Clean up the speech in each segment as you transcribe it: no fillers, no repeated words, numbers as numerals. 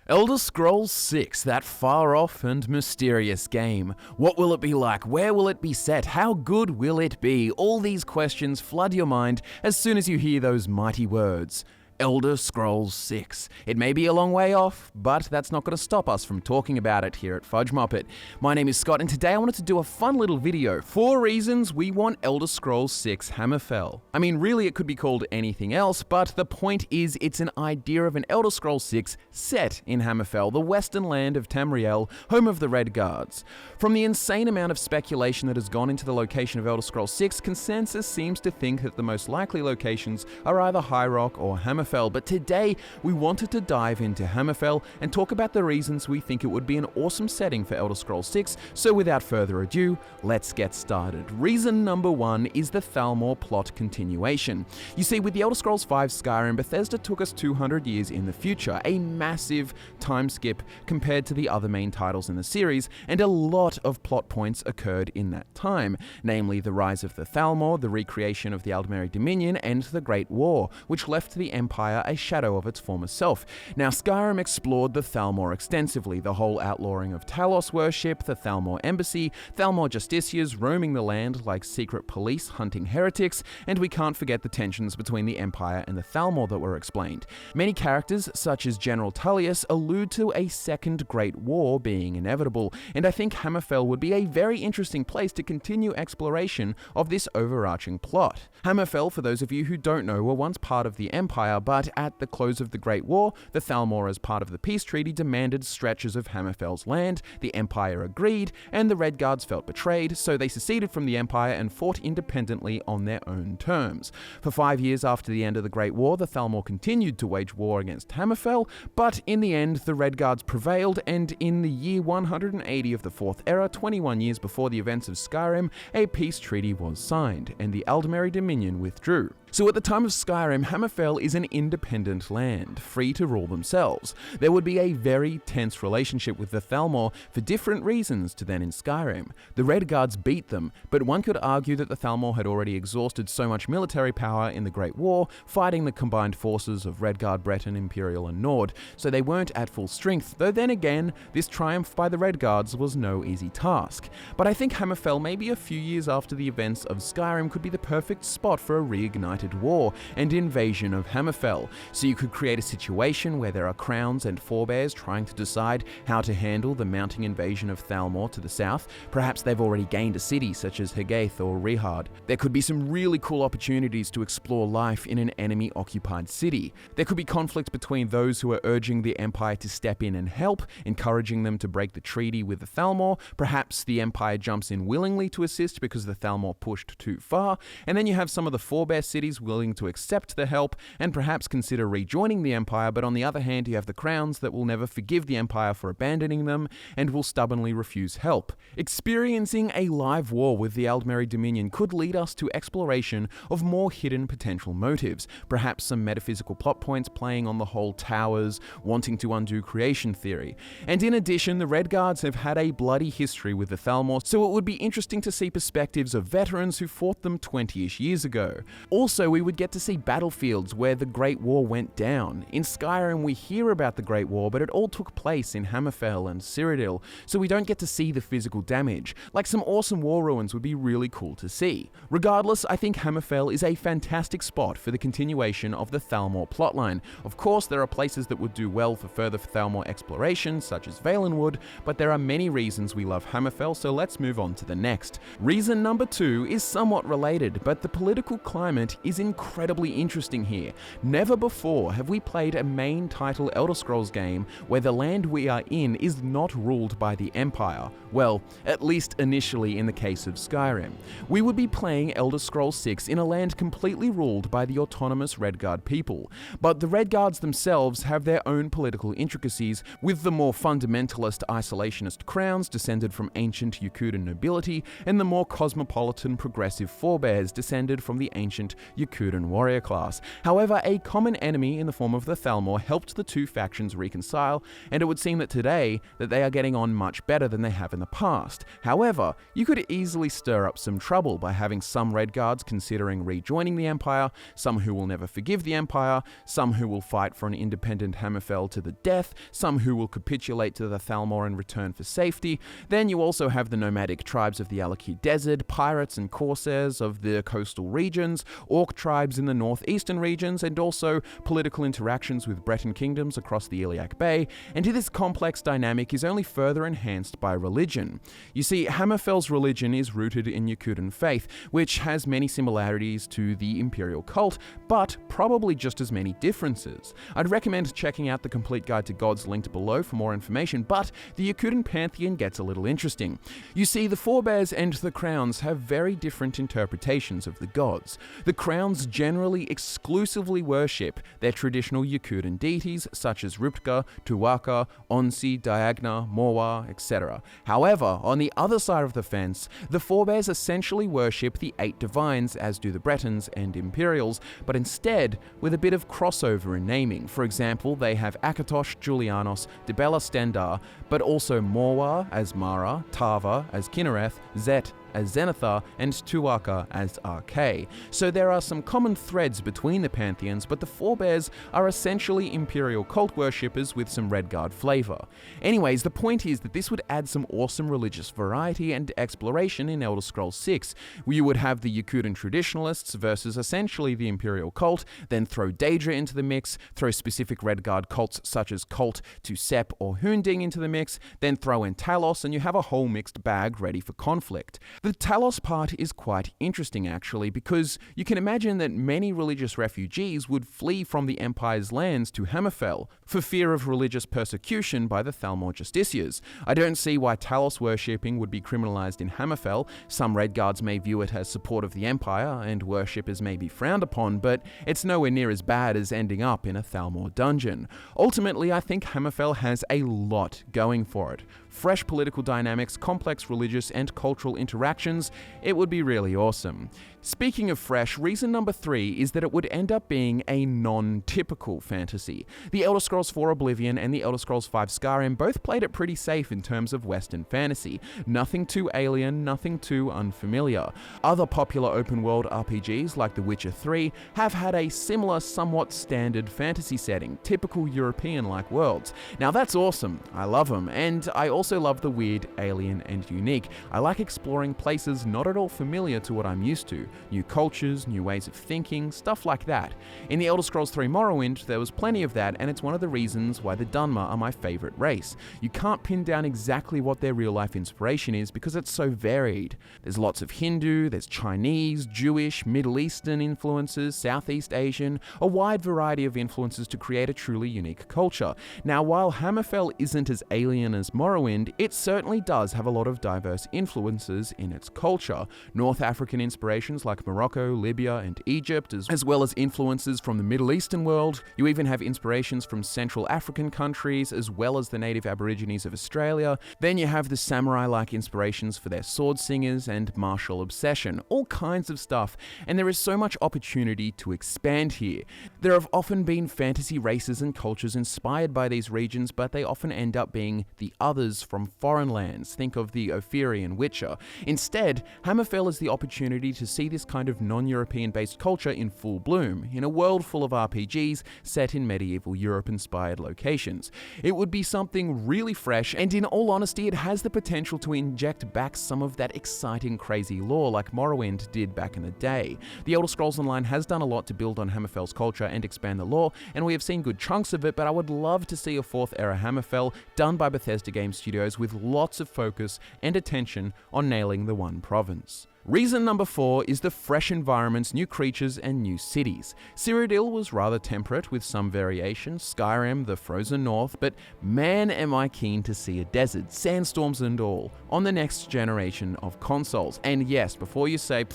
Elder Scrolls 6, that far-off and mysterious game. What will it be like? Where will it be set? How good will it be? All these questions flood your mind as soon as you hear those mighty words. Elder Scrolls 6. It may be a long way off, but that's not going to stop us from talking about it here at FudgeMuppet. My name is Scott, and today I wanted to do a fun little video. 4 reasons we want Elder Scrolls 6 Hammerfell. I mean, really it could be called anything else, but the point is it's an idea of an Elder Scrolls 6 set in Hammerfell, the western land of Tamriel, home of the Red Guards. From the insane amount of speculation that has gone into the location of Elder Scrolls 6, consensus seems to think that the most likely locations are either High Rock or Hammerfell. But today, we wanted to dive into Hammerfell and talk about the reasons we think it would be an awesome setting for Elder Scrolls 6, so without further ado, let's get started. Reason number 1 is the Thalmor plot continuation. You see, with the Elder Scrolls V Skyrim, Bethesda took us 200 years in the future, a massive time skip compared to the other main titles in the series, and a lot of plot points occurred in that time, namely the rise of the Thalmor, the recreation of the Aldmeri Dominion, and the Great War, which left the Empire a shadow of its former self. Now, Skyrim explored the Thalmor extensively, the whole outlawing of Talos worship, the Thalmor embassy, Thalmor justiciars roaming the land like secret police hunting heretics, and we can't forget the tensions between the Empire and the Thalmor that were explained. Many characters, such as General Tullius, allude to a second Great War being inevitable, and I think Hammerfell would be a very interesting place to continue exploration of this overarching plot. Hammerfell, for those of you who don't know, were once part of the Empire, but at the close of the Great War, the Thalmor, as part of the peace treaty, demanded stretches of Hammerfell's land, the Empire agreed, and the Red Guards felt betrayed, so they seceded from the Empire and fought independently on their own terms. For 5 years after the end of the Great War, the Thalmor continued to wage war against Hammerfell, but in the end, the Red Guards prevailed, and in the year 180 of the Fourth Era, 21 years before the events of Skyrim, a peace treaty was signed, and the Aldmeri Dominion withdrew. So at the time of Skyrim, Hammerfell is an independent land, free to rule themselves. There would be a very tense relationship with the Thalmor for different reasons to then in Skyrim. The Red Guards beat them, but one could argue that the Thalmor had already exhausted so much military power in the Great War, fighting the combined forces of Redguard, Breton, Imperial, and Nord, so they weren't at full strength, though then again, this triumph by the Red Guards was no easy task. But I think Hammerfell, maybe a few years after the events of Skyrim, could be the perfect spot for a reignited war and invasion of Hammerfell. So you could create a situation where there are crowns and forebears trying to decide how to handle the mounting invasion of Thalmor to the south. Perhaps they've already gained a city such as Hegath or Rihard. There could be some really cool opportunities to explore life in an enemy-occupied city. There could be conflict between those who are urging the Empire to step in and help, encouraging them to break the treaty with the Thalmor. Perhaps the Empire jumps in willingly to assist because the Thalmor pushed too far. And then you have some of the forebear cities willing to accept the help and perhaps consider rejoining the Empire, but on the other hand you have the Crowns that will never forgive the Empire for abandoning them and will stubbornly refuse help. Experiencing a live war with the Aldmeri Dominion could lead us to exploration of more hidden potential motives, perhaps some metaphysical plot points playing on the whole towers, wanting to undo creation theory. And in addition, the Red Guards have had a bloody history with the Thalmor, so it would be interesting to see perspectives of veterans who fought them 20-ish years ago. Also, we would get to see battlefields where the Great War went down. In Skyrim, we hear about the Great War, but it all took place in Hammerfell and Cyrodiil, so we don't get to see the physical damage. Like, some awesome war ruins would be really cool to see. Regardless, I think Hammerfell is a fantastic spot for the continuation of the Thalmor plotline. Of course, there are places that would do well for further Thalmor exploration, such as Valenwood, but there are many reasons we love Hammerfell, so let's move on to the next. Reason number 2 is somewhat related, but the political climate is incredibly interesting here. Never before have we played a main title Elder Scrolls game where the land we are in is not ruled by the Empire. Well, at least initially in the case of Skyrim. We would be playing Elder Scrolls 6 in a land completely ruled by the autonomous Redguard people. But the Redguards themselves have their own political intricacies, with the more fundamentalist isolationist Crowns descended from ancient Yakutan nobility, and the more cosmopolitan progressive forebears descended from the ancient Yakutan warrior class. However, a common enemy in the form of the Thalmor helped the two factions reconcile, and it would seem that today that they are getting on much better than they have in the past. However, you could easily stir up some trouble by having some Red Guards considering rejoining the Empire, some who will never forgive the Empire, some who will fight for an independent Hammerfell to the death, some who will capitulate to the Thalmor in return for safety. Then you also have the nomadic tribes of the Alaki Desert, pirates and corsairs of the coastal regions, orc tribes in the northeastern regions, and also political interactions with Breton kingdoms across the Iliac Bay, and this complex dynamic is only further enhanced by religion. You see, Hammerfell's religion is rooted in Yakutan faith, which has many similarities to the Imperial cult, but probably just as many differences. I'd recommend checking out the complete guide to gods linked below for more information, but the Yakutan pantheon gets a little interesting. You see, the forebears and the crowns have very different interpretations of the gods. The crowns generally exclusively worship their traditional Yakutan deities such as Ruptka, Tuwaka, Onsi, Diagna, Morwa, etc. However, on the other side of the fence, the forebears essentially worship the 8 divines, as do the Bretons and Imperials, but instead with a bit of crossover in naming. For example, they have Akatosh, Julianos, Dibella Stendar, but also Morwa as Mara, Tava as Kinnereth, Zet as Zenithar, and Tuwaka as Arcay. So there are some common threads between the pantheons, but the forebears are essentially Imperial cult worshippers with some Red Guard flavor. Anyways, the point is that this would add some awesome religious variety and exploration in Elder Scrolls 6, where you would have the Yakutan traditionalists versus essentially the Imperial cult, then throw Daedra into the mix, throw specific Red Guard cults such as Cult to Sep or Hunding into the mix, then throw in Talos, and you have a whole mixed bag ready for conflict. The Talos part is quite interesting actually, because you can imagine that many religious refugees would flee from the Empire's lands to Hammerfell for fear of religious persecution by the Thalmor Justiciars. I don't see why Talos worshipping would be criminalized in Hammerfell. Some Red Guards may view it as support of the Empire, and worshippers may be frowned upon, but it's nowhere near as bad as ending up in a Thalmor dungeon. Ultimately, I think Hammerfell has a lot going for it. Fresh political dynamics, complex religious and cultural interactions, it would be really awesome. Speaking of fresh, reason number 3 is that it would end up being a non-typical fantasy. The Elder Scrolls 4 Oblivion and the Elder Scrolls 5 Skyrim both played it pretty safe in terms of Western fantasy. Nothing too alien, nothing too unfamiliar. Other popular open-world RPGs like The Witcher 3 have had a similar, somewhat standard fantasy setting, typical European-like worlds. Now that's awesome, I love them, and I also love the weird, alien, and unique. I like exploring places not at all familiar to what I'm used to. New cultures, new ways of thinking, stuff like that. In the Elder Scrolls 3 Morrowind, there was plenty of that, and it's one of the reasons why the Dunmer are my favorite race. You can't pin down exactly what their real-life inspiration is because it's so varied. There's lots of Hindu, there's Chinese, Jewish, Middle Eastern influences, Southeast Asian, a wide variety of influences to create a truly unique culture. Now, while Hammerfell isn't as alien as Morrowind, it certainly does have a lot of diverse influences in its culture. North African inspirations like Morocco, Libya, and Egypt, as well as influences from the Middle Eastern world. You even have inspirations from Central African countries, as well as the native Aborigines of Australia. Then you have the samurai-like inspirations for their sword singers and martial obsession, all kinds of stuff, and there is so much opportunity to expand here. There have often been fantasy races and cultures inspired by these regions, but they often end up being the others from foreign lands. Think of the Ophiri and Witcher. Instead, Hammerfell is the opportunity to see this kind of non-European based culture in full bloom, in a world full of RPGs set in medieval Europe-inspired locations. It would be something really fresh, and in all honesty, it has the potential to inject back some of that exciting, crazy lore like Morrowind did back in the day. The Elder Scrolls Online has done a lot to build on Hammerfell's culture and expand the lore, and we have seen good chunks of it, but I would love to see a 4th era Hammerfell done by Bethesda Game Studios with lots of focus and attention on nailing the one province. Reason number 4 is the fresh environments, new creatures, and new cities. Cyrodiil was rather temperate with some variation, Skyrim, the frozen north, but man am I keen to see a desert, sandstorms and all, on the next generation of consoles. And yes, before you say,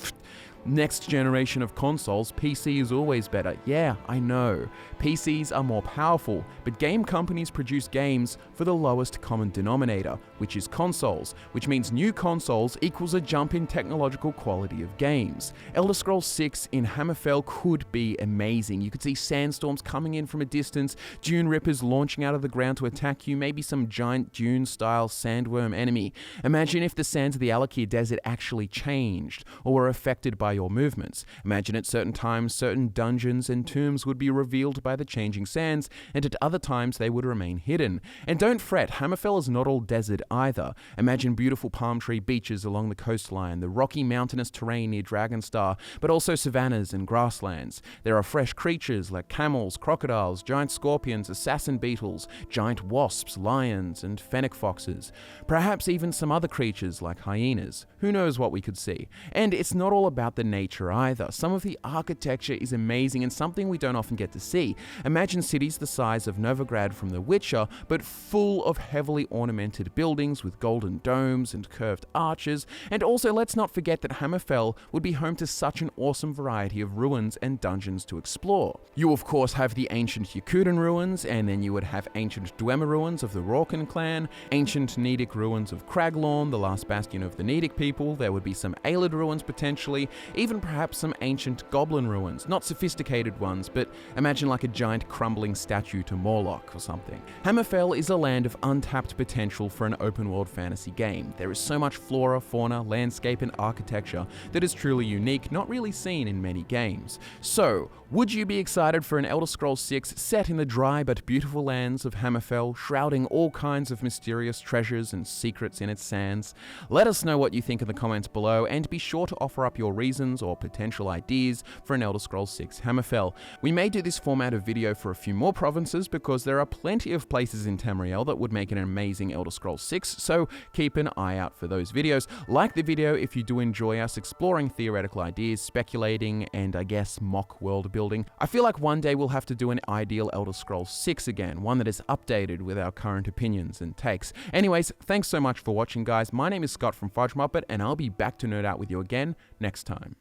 Next generation of consoles, PC is always better. Yeah, I know. PCs are more powerful, but game companies produce games for the lowest common denominator, which is consoles, which means new consoles equals a jump in technological quality of games. Elder Scrolls 6 in Hammerfell could be amazing. You could see sandstorms coming in from a distance, dune rippers launching out of the ground to attack you, maybe some giant dune-style sandworm enemy. Imagine if the sands of the Alakir Desert actually changed, or were affected by your movements. Imagine at certain times, certain dungeons and tombs would be revealed by the changing sands, and at other times they would remain hidden. And don't fret, Hammerfell is not all desert either. Imagine beautiful palm tree beaches along the coastline, the rocky mountainous terrain near Dragonstar, but also savannas and grasslands. There are fresh creatures like camels, crocodiles, giant scorpions, assassin beetles, giant wasps, lions, and fennec foxes. Perhaps even some other creatures like hyenas. Who knows what we could see? And it's not all about the nature either. Some of the architecture is amazing and something we don't often get to see. Imagine cities the size of Novigrad from The Witcher, but full of heavily ornamented buildings with golden domes and curved arches. And also, let's not forget that Hammerfell would be home to such an awesome variety of ruins and dungeons to explore. You of course have the ancient Yakuten ruins, and then you would have ancient Dwemer ruins of the Rorken clan, ancient Nedic ruins of Craglorn, the last bastion of the Nedic people. There would be some Aelid ruins potentially, even perhaps some ancient goblin ruins. Not sophisticated ones, but imagine like a giant crumbling statue to Morlock or something. Hammerfell is a land of untapped potential for an open-world fantasy game. There is so much flora, fauna, landscape, and architecture that is truly unique, not really seen in many games. So, would you be excited for an Elder Scrolls 6 set in the dry but beautiful lands of Hammerfell, shrouding all kinds of mysterious treasures and secrets in its sands? Let us know what you think in the comments below, and be sure to offer up your reasons or potential ideas for an Elder Scrolls 6 Hammerfell. We may do this format of video for a few more provinces because there are plenty of places in Tamriel that would make an amazing Elder Scrolls 6, so keep an eye out for those videos. Like the video if you do enjoy us exploring theoretical ideas, speculating, and I guess mock world building. I feel like one day we'll have to do an ideal Elder Scrolls 6 again, one that is updated with our current opinions and takes. Anyways, thanks so much for watching, guys. My name is Scott from FudgeMuppet, and I'll be back to nerd out with you again next time.